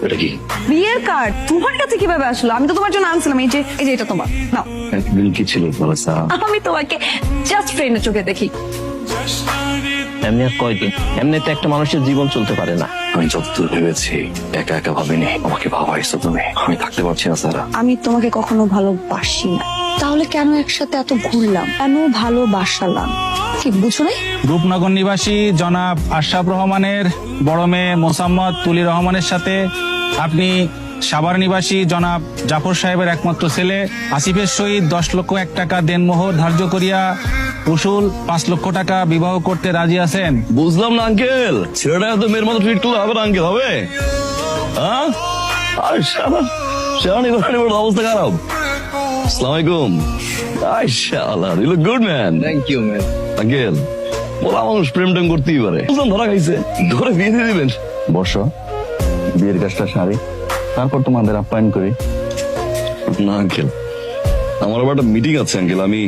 এটা কি? বিয়ের কার্ড তোমার কাছে কিভাবে আসলো? আমি তো তোমার জন্য আনছিলাম। এই যে এটা তোমার নাও। একদিন কি ছিল বলসা? আমি তোমাকে জাস্ট ফ্রেন্ডের চোখে দেখি। এমনি আর কয়দিন? এমনিতে একটা মানুষের জীবন চলতে পারে না। আমি যতদূর ভেবেছি একা একা ভাবিনি, আমাকে ভাবাইছো তুমি। আমি থাকতে পারছি না সারা। আমি তোমাকে কখনো ভালোবাসি না, তাহলে কেন একসাথে এত ঘুরলাম, কেন ভালোবাসালাম? ঠিক বুঝো নাই? রূপনগর নিবাসী জনাব আশরাফ রহমানের বড় মেয়ে মোসাম্মদ তুলি রহমানের সাথে আপনি সাভার নিবাসী জনাব জাফর সাহেবের একমাত্র ছেলে আসিফের সহিত 10 লক্ষ 1 টাকা দেনমোহর ধার্য করিয়া উসুল 5 লক্ষ টাকা বিবাহ করতে রাজি আছেন। বুঝলাম না আঙ্কেল, ছেলেটা তো মেয়ের মতো ট্রিট করলে হবে না আঙ্কেল, হবে? হ্যাঁ, আর শালানি অবস্থা খারাপ। আসসালামু আলাইকুম। শালা you look good man. Thank you ma'am. Uncle, বলা মানুষ প্রেম টেম করতেই পারে। বুঝলাম ধরা খাইছে, ধরে বিয়ে দিয়ে দিবেন। বর্ষ, বিয়ের কাজটা সারি, তারপর তোমাদের আপ্যায়ন করি। না আঙ্কেল, আমার আবার একটা মিটিং আছে আঙ্কেল, আমি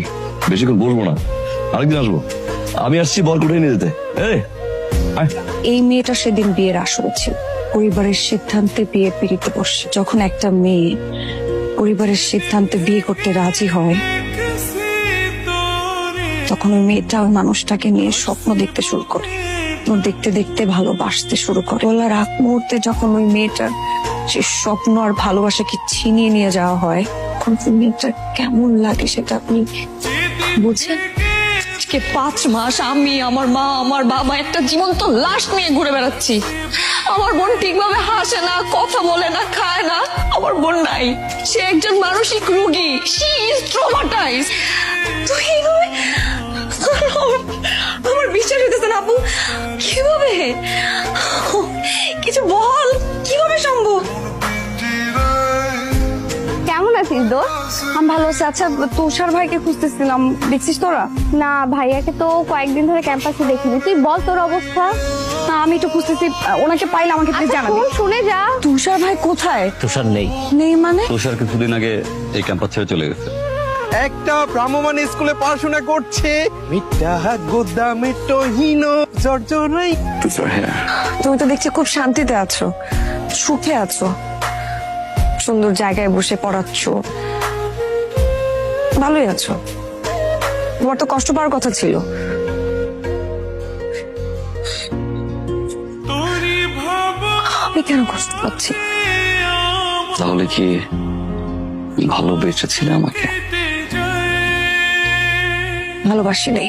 বেশিক্ষণ বসবো না, আরেকদিন আসবো। আমি আসছি বর কুটে নিয়ে যেতে। এই মেয়েটা সেদিন বিয়ের আসরে ছিল, পরিবারের সিদ্ধান্তে বিয়ে পিড়িতে বসে। যখন একটা মেয়ে পরিবারের সিদ্ধান্তে বিয়ে করতে রাজি হয়, তখন ওই মেয়েটা ওই মানুষটাকে নিয়ে স্বপ্ন দেখতে শুরু করে, দেখতে দেখতে ভালোবাসতে শুরু করে। বলার আগ মুহূর্তে যখন ওই মেয়েটার সে স্বপ্ন আর ভালোবাসাকে ছিনিয়ে নিয়ে যাওয়া হয়, তখন ওই মেয়েটার কেমন লাগে সেটা আপনি বুঝেন? আজকে 5 মাস আমি, আমার মা, আমার বাবা একটা জীবন্ত লাশ নিয়ে ঘুরে বেড়াচ্ছি। আমার বোন ঠিকভাবে হাসে না, কথা বলে না, খায় না। আমার বোন নাই, সে একজন মানসিক রোগী। She is traumatised. তো এইভাবে আমার বিচার হইতেছে না আপু। কিভাবে? কিছু বল, কিভাবে সম্ভব? কেমন আছিস দোস্ত? আমি ভালো আছি। আচ্ছা, তুষার ভাইকে খুঁজতেছিলাম, দেখছিস তোরা? না, ভাইয়াকে তো কয়েকদিন ধরে ক্যাম্পাসে দেখিনি। তুই বল তোর অবস্থা। না, আমি একটু খুঁজতেছি, ওনাকে পাইলে আমাকে প্লিজ আচ্ছা, জানাবি। শোন, শুনে যা। তুষার ভাই কোথায়? তুষার নেই। নেই মানে? তুষার কিছুদিন আগে এই ক্যাম্পাস ছেড়ে চলে গেছে। একটা ভ্রাম্যমাণ স্কুলে পড়াশোনা করছে, মিঠা গোদা মিটহীন জর্জরাই। তুষার, হ্যাঁ, তুমি তো দেখছি খুব শান্তিতে আছো, সুখে আছো, সুন্দর জায়গায় বসে পড়াচ্ছ, ভালোই আছো। তোমার তো কষ্ট পাওয়ার কথা ছিল। আমি কেন কষ্ট পাচ্ছি? তাহলে কি ভালোবেসেছিলে আমাকে? ভালোবাসি নেই।